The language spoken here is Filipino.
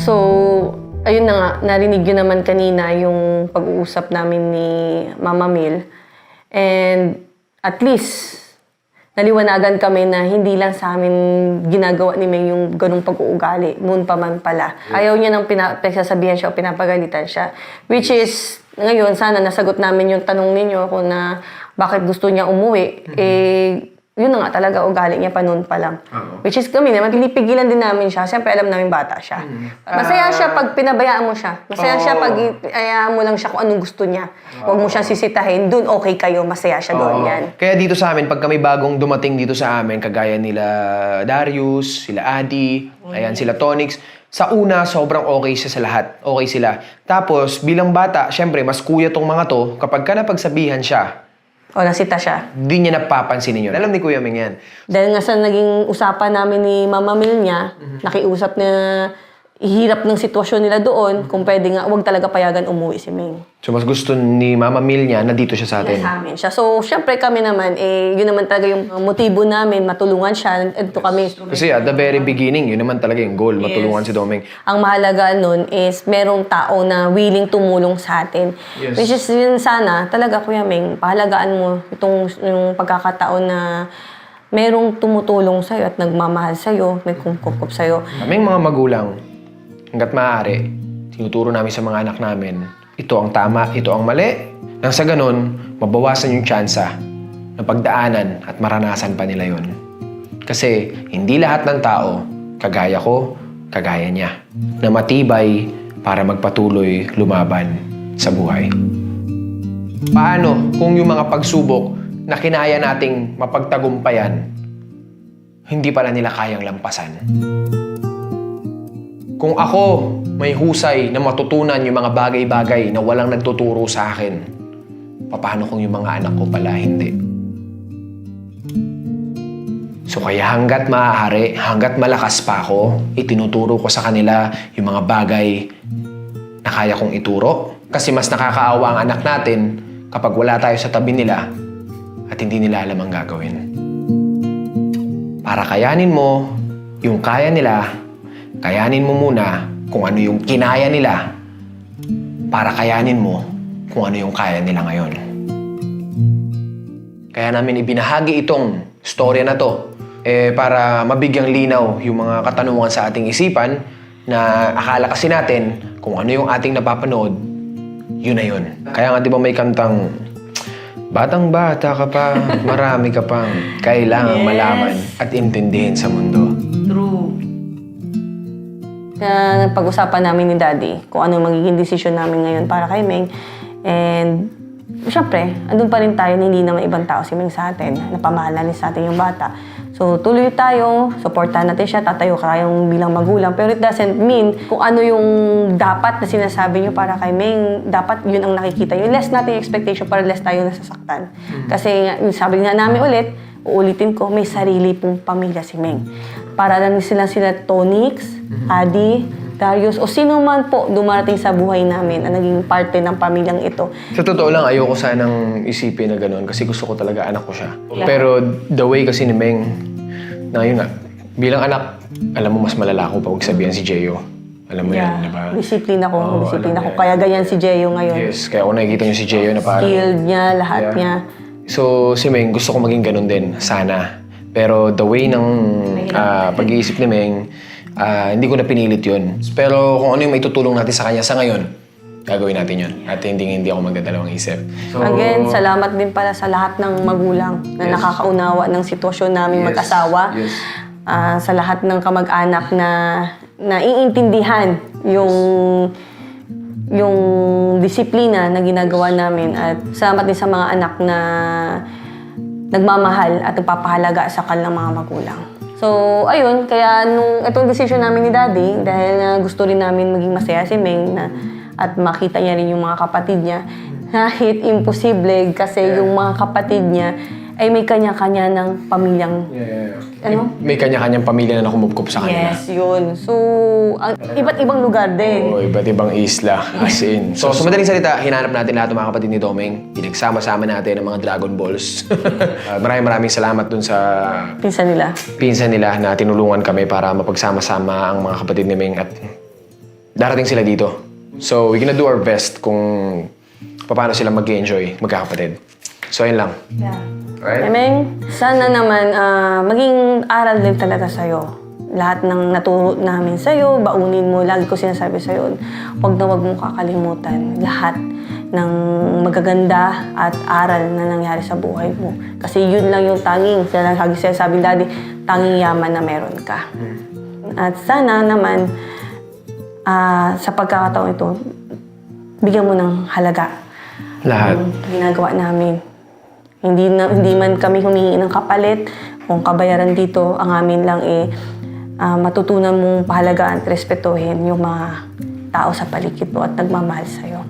So, ayun na nga, narinig yun naman kanina yung pag-uusap namin ni Mama Mil. And at least, naliwanagan kami na hindi lang sa amin ginagawa ni Meng yung ganung pag-uugali. Noon pa man pala. Ayaw niya nang pinagsasabihan siya o pinapagalitan siya. Which is, ngayon, sana nasagot namin yung tanong ninyo kung na bakit gusto niya umuwi. Yun na nga talaga ugali niya pa noon pa lang. Which is kami naman, pinipigilan din namin siya. Siyempre alam namin bata siya. Masaya siya pag pinabayaan mo siya. Masaya siya pag ayaan mo lang siya kung anong gusto niya. Huwag mo siyang sisitahin. Doon okay kayo. Masaya siya doon yan. Kaya dito sa amin, pag kami bagong dumating dito sa amin, kagaya nila Darius, sila Adi, ayan, sila Tonix, sa una, sobrang okay siya sa lahat. Okay sila. Tapos, bilang bata, syempre, mas kuya tong mga to, kapag ka napagsabihan siya, O nasita siya. di niya napapansinin yun. Alam ni Kuya Meng yan. Dahil nga sa naging usapan namin ni Mama Mil niya, nakiusap na ihirap ng sitwasyon nila doon, kung pwede nga, huwag talaga payagan umuwi si Meng. So, mas gusto ni Mama Mil niya na dito siya sa atin. Sa amin siya. So, syempre kami naman, yun naman talaga yung motibo namin, matulungan siya. Ito kami. Kasi at the very beginning, yun naman talaga yung goal, matulungan si Domeng. Ang mahalaga nun is merong tao na willing tumulong sa atin. Yes. Which is yun sana, talaga Kuya Meng, pahalagaan mo yung pagkakataon na merong tumutulong sa'yo at nagmamahal sa'yo, may kumkukup sa'yo. Kaming mga magulang, hanggat maaari, tinuturo namin sa mga anak namin, ito ang tama, ito ang mali. Nang sa ganun, mabawasan yung tsansa na pagdaanan at maranasan pa nila yun. Kasi hindi lahat ng tao, kagaya ko, kagaya niya, na matibay para magpatuloy lumaban sa buhay. Paano kung yung mga pagsubok na kinaya nating mapagtagumpayan, hindi pala nila kayang lampasan? Kung ako may husay na matutunan yung mga bagay-bagay na walang nagtuturo sa akin, paano kung yung mga anak ko pala hindi? So kaya hanggat maaari, hanggat malakas pa ako, itinuturo ko sa kanila yung mga bagay na kaya kong ituro. Kasi mas nakakaawa ang anak natin kapag wala tayo sa tabi nila at hindi nila alam ang gagawin. Para kayanin mo yung kaya nila, kayanin mo muna kung ano yung kinaya nila para kayanin mo kung ano yung kaya nila ngayon. Kaya namin ibinahagi itong storya na to para mabigyang linaw yung mga katanungan sa ating isipan na akala kasi natin kung ano yung ating napapanood, yun na yun. Kaya nga di ba may kantang, batang-bata ka pa, marami ka pang kailangang malaman at intindihin sa mundo. True. Kaya pag-usapan namin ni Daddy kung ano magiging desisyon namin ngayon para kay Meng. And, syempre, andun pa rin tayo na hindi naman ibang tao si Meng sa atin. Napamahalan sa atin yung bata. So, tuloy tayo, supportahan natin siya, tatayo tayong bilang magulang. Pero it doesn't mean kung ano yung dapat na sinasabi niyo para kay Meng, dapat yun ang nakikita. Yung less natin yung expectation para less tayo nasasaktan. Kasi sabi nga namin ulit, uulitin ko, may sarili pong pamilya si Meng. Para lang sila Tonix, Adi, Darius, o sino man po dumarating sa buhay namin na naging parte ng pamilyang ito. Sa totoo lang, ayoko sanang isipin na gano'n kasi gusto ko talaga anak ko siya. Pero the way kasi ni Meng, na yun nga, bilang anak, alam mo mas malala ko pag sabihan si Jeyo. Alam mo yan, di ba? Disiplina ko, Oo, disiplina alam ko. mo Kaya ganyan si Jeyo ngayon. Yes, kaya ako nakikita niyo si Jeyo na parang... Skilled niya, lahat niya. So, si Meng, gusto ko maging ganun din, sana. Pero the way ng pag-iisip ni Meng, hindi ko na pinilit yun. Pero kung ano yung maitutulong natin sa kanya sa ngayon, gagawin natin yun. At hindi ako magdadalawang isip. So, Again, salamat din pala sa lahat ng magulang na nakakaunawa ng sitwasyon namin mag-asawa. Yes. Sa lahat ng kamag-anak na naiintindihan yung disiplina na ginagawa namin. At salamat din sa mga anak na nagmamahal at nagpapahalaga sa kanilang mga magulang. So, ayun, kaya itong decision namin ni Daddy, dahil gusto rin namin maging masaya si Meng at makita niya rin yung mga kapatid niya, kahit imposible kasi yung mga kapatid niya ay may kanya-kanya ng pamilyang May kanya-kanyang pamilya na nakumupkup sa kanila. Yes, yun. So, iba't ibang lugar din. Oo, iba't ibang isla, as in. So, sa madaling salita, hinanap natin lahat ng mga kapatid ni Domeng. Pinagsama-sama natin ang mga Dragon Balls. Maraming salamat dun sa Pinsan nila. pinsan nila na tinulungan kami para mapagsama-sama ang mga kapatid ni Meng at darating sila dito. So, we're gonna do our best kung paano sila mag-enjoy, magkakapatid. So, ayun lang. Yeah. Alright? Emeng, sana naman maging aral din talaga sa'yo. Lahat ng naturo namin sa'yo, baunin mo, lagi ko sinasabi sa'yo, huwag na huwag mong kakalimutan lahat ng magaganda at aral na nangyari sa buhay mo. Kasi yun lang yung tanging, lagi sinasabi daddy, tanging yaman na meron ka. At sana naman, sa pagkakataon ito, bigyan mo ng halaga Lahat. ang ginagawa namin. Hindi man kami humingi ng kapalit, kung kabayaran dito, ang amin lang matutunan mong pahalagaan at respetuhin yung mga tao sa paligid mo at nagmamahal sa'yo.